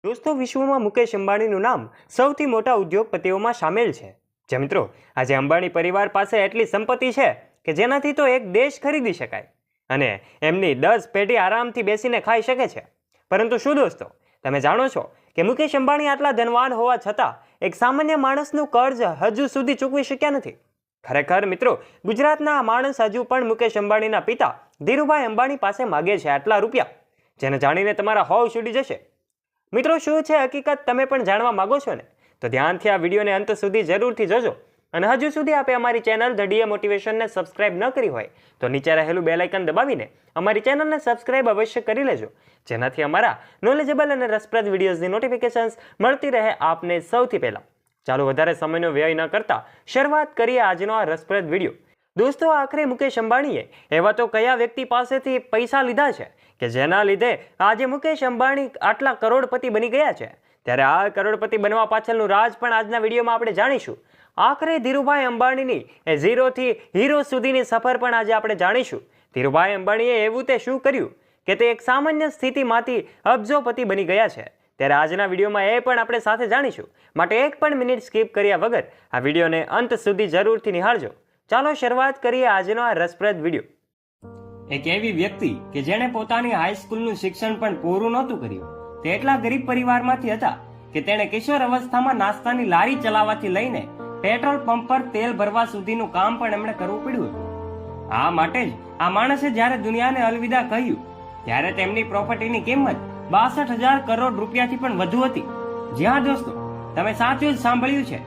દોસ્તો, વિશ્વમાં મુકેશ અંબાણીનું નામ સૌથી મોટા ઉદ્યોગપતિઓમાં સામેલ છે. જે મિત્રો, આજે અંબાણી પરિવાર પાસે એટલી સંપત્તિ છે કે જેનાથી તો એક દેશ ખરીદી શકાય અને એમની 10 પેઢી આરામથી બેસીને ખાઈ શકે છે. પરંતુ શું દોસ્તો, તમે જાણો છો કે મુકેશ અંબાણી આટલા ધનવાન હોવા છતાં એક સામાન્ય માણસનું કર્જ હજુ સુધી ચૂકવી શક્યા નથી? ખરેખર મિત્રો, ગુજરાતના માણસ હજુ પણ મુકેશ અંબાણીના પિતા ધીરુભાઈ અંબાણી પાસે માગે છે આટલા રૂપિયા, જેને જાણીને તમારા હોશ ઉડી જશે. મિત્રો, શું છે હકીકત તમે પણ જાણવા માંગો છો ને? તો ધ્યાનથી આ વિડીયોને અંત સુધી જરૂરથી જોજો. અને હજુ સુધી આપે અમારી ચેનલ ધ ડીએ મોટિવેશનને સબસ્ક્રાઇબ ન કરી હોય તો નીચે રહેલું બેલ આઇકન દબાવીને અમારી ચેનલને સબસ્ક્રાઇબ અવશ્ય કરી લેજો, જેનાથી અમારા નોલેજેબલ અને રસપ્રદ વિડીયોઝની નોટિફિકેશન્સ મળતી રહે આપને સૌથી પહેલા. ચાલો વધારે સમયનો વ્યય ન કરતા શરૂઆત કરીએ આજનો આ રસપ્રદ વિડીયો. દોસ્તો, આખરે મુકેશ અંબાણીએ એવા તો કયા વ્યક્તિ પાસેથી પૈસા લીધા છે કે જેના લીધે આજે મુકેશ અંબાણી આટલા કરોડપતિ બની ગયા છે? ત્યારે આ કરોડપતિ બનવા પાછળનું રાજ પણ આજના વિડીયોમાં આપણે જાણીશું. આખરે ધીરુભાઈ અંબાણીની એ ઝીરોથી હીરો સુધીની સફર પણ આજે આપણે જાણીશું. ધીરુભાઈ અંબાણીએ એવું તે શું કર્યું કે તે એક સામાન્ય સ્થિતિમાંથી અબજોપતિ બની ગયા છે? ત્યારે આજના વિડીયોમાં એ પણ આપણે સાથે જાણીશું. માટે એક પણ મિનિટ સ્કીપ કર્યા વગર આ વિડીયોને અંત સુધી જરૂરથી નિહાળજો. ચાલો શરૂઆત કરીએ આજનો આ રસપ્રદ વિડીયો. એક એવી વ્યક્તિ કે જેણે પોતાની હાઈસ્કૂલનું શિક્ષણ પણ પૂરું નહોતું કર્યું, તે એટલા ગરીબ પરિવારમાંથી હતા કે તેણે કિશોર અવસ્થામાં નાસ્તાની લારી ચલાવવાથી લઈને પેટ્રોલ પંપ પર તેલ ભરવા સુધીનું કામ પણ એમણે કરવું પડ્યું હતું. આ માટે જ આ માણસે જ્યારે દુનિયાને અલવિદા કહ્યું ત્યારે તેમની પ્રોપર્ટીની કિંમત 62,000 કરોડ રૂપિયાથી પણ વધુ હતી. જ્યાં દોસ્તો, તમે સાચું જ સાંભળ્યું છે.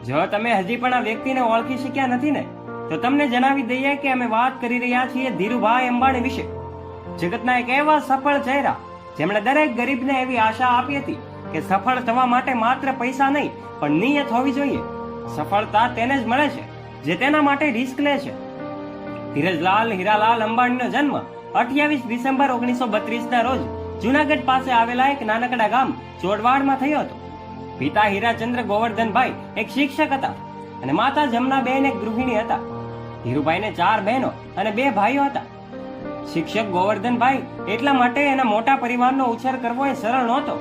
જો તમે હજી પણ આ વ્યક્તિને ઓળખી શક્યા નથી ને, તો તમને જણાવી દઈએ કે અમે વાત કરી રહ્યા છીએ ધીરુભાઈ અંબાણી વિશે. જગતના એક એવા સફળ ચહેરા જેમણે દરેક ગરીબને એવી આશા આપી હતી કે સફળ થવા માટે માત્ર પૈસા નહીં પણ નિયત હોવી જોઈએ. સફળતા તેને જ મળે છે જે તેના માટે રિસ્ક લે છે. ધીરજલાલ હીરાલાલ અંબાણીનો જન્મ 28 ડિસેમ્બર 1932 રોજ જુનાગઢ પાસે આવેલા એક નાનકડા ગામ ચોડવાડમાં થયો હતો. પિતા હીરાચંદ્ર ગોવર્ધનભાઈ એક શિક્ષક હતા અને માતા જમનાબેન એક ગૃહિણી હતા. ધીરુભાઈને 4 બહેનો અને 2 ભાઈઓ હતા. શિક્ષક ગોવર્ધનભાઈ એટલા માટે એના મોટા પરિવારનો ઉછેર કરવો એ સરળ નહોતો.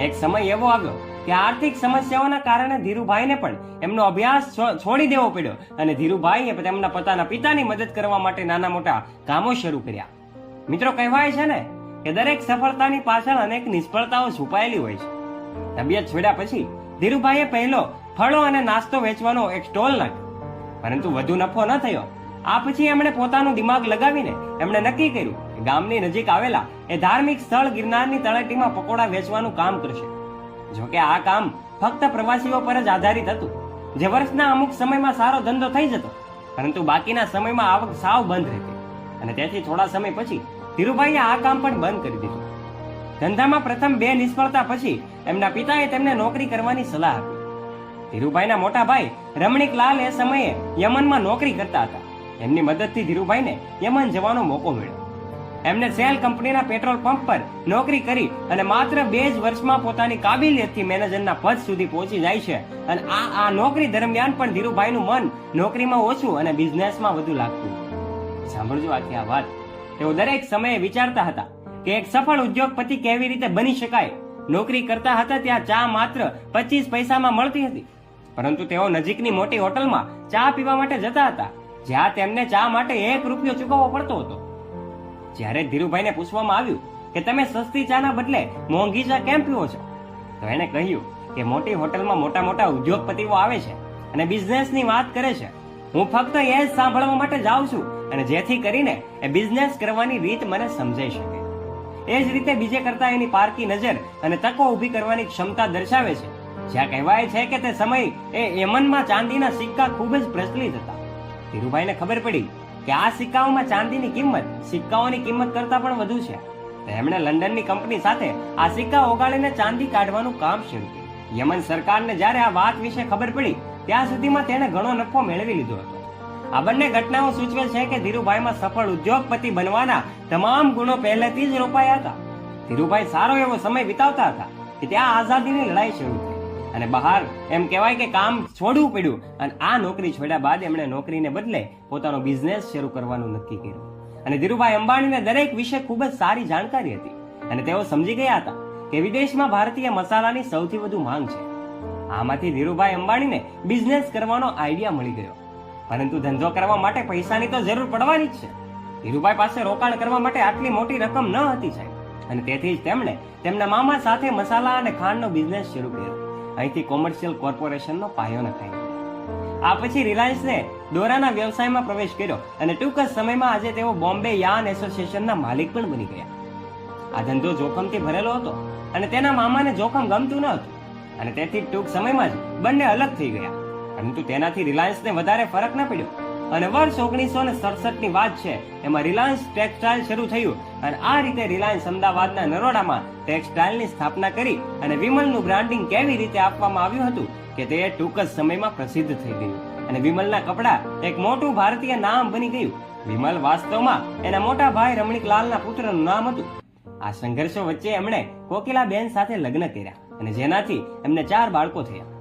એક સમય એવો આવ્યો કે આર્થિક સમસ્યાઓના કારણે ધીરુભાઈને પણ એમનો અભ્યાસ છોડી દેવો પડ્યો અને ધીરુભાઈએ તેમના પોતાના પિતાની મદદ કરવા માટે નાના મોટા કામો શરૂ કર્યા. મિત્રો, કહેવાય છે ને કે દરેક સફળતાની પાછળ અનેક નિષ્ફળતાઓ છુપાયેલી હોય છે. તબિયત છોડ્યા પછી ધીરુભાઈએ પહેલો ફળો અને નાસ્તો વેચવાનો એક સ્ટોલ નાખ્યો, પરંતુ વધુ નફો ન થયો. આ પછી એમણે પોતાનું દિમાગ લગાવીને એમણે નક્કી કર્યું કે ગામની નજીક આવેલા એ ધાર્મિક સ્થળ ગિરનારની તળેટીમાં પકોડા વેચવાનું કામ કરશે. જોકે આ કામ ફક્ત પ્રવાસીઓ પર જ આધારિત હતું, જે વર્ષના અમુક સમયમાં સારો ધંધો થઈ જતો, પરંતુ બાકીના સમયમાં આવક સાવ બંધ રહેતી અને તેથી થોડા સમય પછી ધીરુભાઈએ આ કામ પણ બંધ કરી દીધું. ધંધામાં પ્રથમ 2 નિષ્ફળતા પછી એમના પિતાએ તેમને નોકરી કરવાની સલાહ આપી. ધીરુભાઈના મોટા ભાઈ રમણીકલાલ એ સમયે યમનમાં નોકરી કરતા હતા. એમની મદદથી ધીરુભાઈને યમન જવાનો મોકો મળ્યો. એમને સેલ કંપનીના પેટ્રોલ પંપ પર નોકરી કરી અને માત્ર 2 જ વર્ષમાં પોતાની કાબિલિયતથી મેનેજરના પદ સુધી પહોંચી જાય છે. અને આ નોકરી દરમિયાન પણ ધીરુભાઈનું મન નોકરીમાં ઓછું અને બિઝનેસમાં વધુ લાગતું. સાંભળજો આખી આ વાત. તેઓ દરેક સમયે વિચારતા હતા કે એક સફળ ઉદ્યોગપતિ કેવી રીતે બની શકાય. નોકરી કરતા હતા ત્યાં ચા માત્ર 25 પૈસામાં મળતી હતી, પરંતુ તેઓ નજીકની મોટી હોટલમાં ચા પીવા માટે જતા હતા, જ્યાં તેમને ચા માટે 1 રૂપિયો ચૂકવવો પડતો હતો. જ્યારે ધીરુભાઈને પૂછવામાં આવ્યું કે તમે સસ્તી ચાના બદલે મોંઘી ચા કેમ પીવો છો, તો એણે કહ્યું કે મોટી હોટલમાં મોટા મોટા ઉદ્યોગપતિઓ આવે છે અને બિઝનેસની વાત કરે છે. હું ફક્ત એ જ સાંભળવા માટે જાઉં છું અને જેથી કરીને એ બિઝનેસ કરવાની રીત મને સમજાઈ શકે. એ જ રીતે બીજે કરતા એની પારકી નજર અને તકો ઊભી કરવાની ક્ષમતા દર્શાવે છે. જ્યાં કહેવાય છે કે તે સમય એ યમનમાં ચાંદીના સિક્કા ખૂબ જ પ્રચલિત હતા. ધીરુભાઈને ખબર પડી કે આ સિક્કાઓમાં ચાંદીની કિંમત સિક્કાઓની કિંમત કરતા પણ વધુ છે. એમણે લંડનની કંપની સાથે આ સિક્કા ઓગાળીને ચાંદી કાઢવાનું કામ શરૂ કર્યું. યમન સરકારને જ્યારે આ વાત વિશે ખબર પડી ત્યાં સુધીમાં તેણે ઘણો નફો મેળવી લીધો હતો. આ બંને ઘટનાઓ સૂચવે છે કે ધીરુભાઈમાં સફળ ઉદ્યોગપતિ બનવાના તમામ ગુણો પહેલેથી જ રોપાયા હતા. ધીરુભાઈ સારો એવો સમય વિતાવતા હતા કે ત્યાં આઝાદીની લડાઈ શરૂ થઈ અને બહાર એમ કહેવાય કે કામ છોડવું પડ્યું. અને આ નોકરી છોડ્યા બાદ એમણે નોકરીને બદલે પોતાનો બિઝનેસ શરૂ કરવાનું નક્કી કર્યું. અને ધીરુભાઈ અંબાણીને દરેક વિશે ખૂબ જ સારી જાણકારી હતી અને તેઓ સમજી ગયા હતા કે વિદેશમાં ભારતીય મસાલાની સૌથી વધુ માંગ છે. આમાંથી ધીરુભાઈ અંબાણીને બિઝનેસ કરવાનો આઈડિયા મળી ગયો. પરંતુ ધંધો કરવા માટે પૈસાની તો જરૂર પડવાની જ છે. ધીરુભાઈ પાસે રોકાણ કરવા માટે આટલી મોટી રકમ ન હતી સાહેબ, અને તેથી જ તેમણે તેમના મામા સાથે મસાલા અને ખાંડનો બિઝનેસ શરૂ કર્યો. અહીંથી કોમર્શિયલ કોર્પોરેશનનો પાયો નખાયો. આ પછી રિલાયન્સને દોરાના વ્યવસાયમાં પ્રવેશ કર્યો અને ટૂંક જ સમયમાં આજે તેઓ બોમ્બે યાર્ન એસોસિએશનના માલિક પણ બની ગયા. આ ધંધો જોખમથી ભરેલો હતો અને તેના મામાને જોખમ ગમતું ન હતું, અને તેથી ટૂંક સમયમાં જ બંને અલગ થઈ ગયા. પરંતુ તેનાથી રિલાયન્સને વધારે ફરક ન પડ્યો અને વર્ષ 1967ની વાત છે. એમાં રિલાયન્સ ટેક્સટાઇલ શરૂ થયું અને આ રીતે રિલાયન્સ અમદાવાદના નરોડામાં ટેક્સટાઇલની સ્થાપના કરી અને વિમલનું બ્રાન્ડિંગ કેવી રીતે આપવામાં આવ્યું હતું કે તે ટૂંક જ સમયમાં પ્રસિદ્ધ થઈ ગયું અને વિમલના કપડા એક મોટું ભારતીય નામ બની ગયું. વિમલ વાસ્તવમાં એના મોટા ભાઈ રમણીકલાલના પુત્રનું નામ હતું. આ સંઘર્ષો વચ્ચે એમણે કોકિલાબેન સાથે લગ્ન કર્યા અને જેનાથી એમને 4 બાળકો થયા.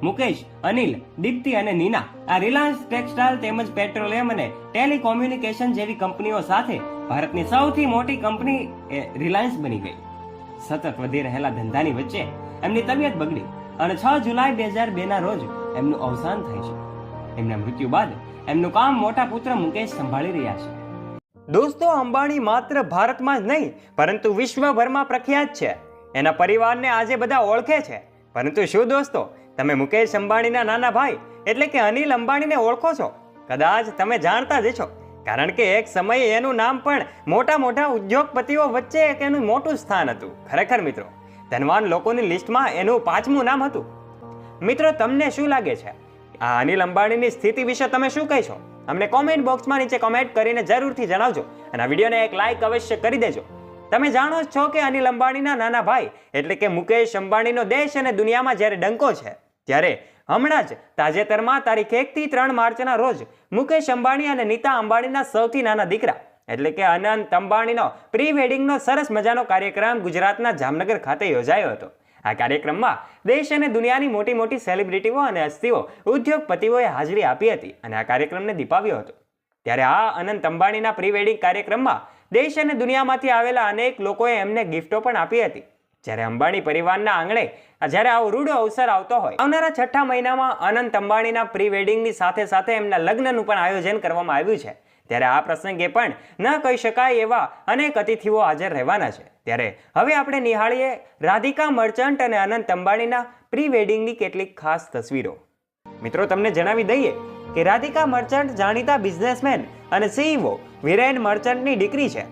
મુકેશ, અનિલ, દીપ્તિ અને નીના આ રિલાયન્સ ટેક્સટાઇલ તેમજ પેટ્રોલિયમ અને ટેલિકોમ્યુનિકેશન જેવી કંપનીઓ સાથે ભારતની સૌથી મોટી કંપની રિલાયન્સ બની ગઈ. સતત વધી રહેલા ધંધાની વચ્ચે એમની તબિયત બગડી અને 6 જુલાઈ 2002ના રોજ એમનું અવસાન થાય છે. એમના મૃત્યુ બાદ એમનું કામ મોટા પુત્ર મુકેશ સંભાળી રહ્યા છે. દોસ્તો, અંબાણી માત્ર ભારતમાં જ નહીં પરંતુ વિશ્વભરમાં પ્રખ્યાત છે. એના પરિવારને આજે બધા ઓળખે છે. પરંતુ શું દોસ્તો, તમે મુકેશ અંબાણીના નાના ભાઈ એટલે કે અનિલ અંબાણીને ઓળખો છો? કદાચ તમે જાણતા જ છો, કારણ કે એક સમયે એનું નામ પણ મોટા મોટા ઉદ્યોગપતિઓ વચ્ચે એક એનું મોટું સ્થાન હતું. ખરેખર મિત્રો, ધનવાન લોકોની લિસ્ટમાં એનું 5મું નામ હતું. મિત્રો, તમને શું લાગે છે આ અનિલ અંબાણીની સ્થિતિ વિશે? તમે શું કહેશો? અમને કોમેન્ટ બોક્સમાં નીચે કોમેન્ટ કરીને જરૂરથી જણાવજો અને આ વિડીયોને એક લાઈક અવશ્ય કરી દેજો. તમે જાણો જ છો કે અનિલ અંબાણીના નાના ભાઈ એટલે કે મુકેશ અંબાણીનો દેશ અને દુનિયામાં જ્યારે ડંકો છે, ત્યારે હમણાં જ તાજેતરમાં તારીખ 1 થી 3 માર્ચના રોજ મુકેશ અંબાણી અને નીતા અંબાણીના સૌથી નાના દીકરા એટલે કે અનંત અંબાણીનો પ્રી વેડિંગનો સરસ મજાનો કાર્યક્રમ ગુજરાતના જામનગર ખાતે યોજાયો હતો. આ કાર્યક્રમમાં દેશ અને દુનિયાની મોટી મોટી સેલિબ્રિટીઓ અને હસ્તીઓ, ઉદ્યોગપતિઓએ હાજરી આપી હતી અને આ કાર્યક્રમને દીપાવ્યો હતો. ત્યારે આ અનંત અંબાણીના પ્રી વેડિંગ કાર્યક્રમમાં દેશ અને દુનિયામાંથી આવેલા અનેક લોકોએ એમને ગિફ્ટો પણ આપી હતી. જ્યારે અંબાણી પરિવારના આંગણે જ્યારે આવો રૂડો અવસર આવતો હોય, આવનારા 6 મહિનામાં અનંત અંબાણીના પ્રી વેડિંગની સાથે સાથે એમના લગ્નનું પણ આયોજન કરવામાં આવ્યું છે. ત્યારે આ પ્રસંગે પણ ન કહી શકાય એવા અનેક અતિથિઓ હાજર રહેવાના છે. ત્યારે હવે આપણે નિહાળીએ રાધિકા મર્ચન્ટ અને અનંત અંબાણીના પ્રી વેડિંગની કેટલીક ખાસ તસવીરો. મિત્રો, તમને જણાવી દઈએ કે રાધિકા મર્ચન્ટ જાણીતા બિઝનેસમેન અને CEO વિરેન મર્ચન્ટની દીકરી છે.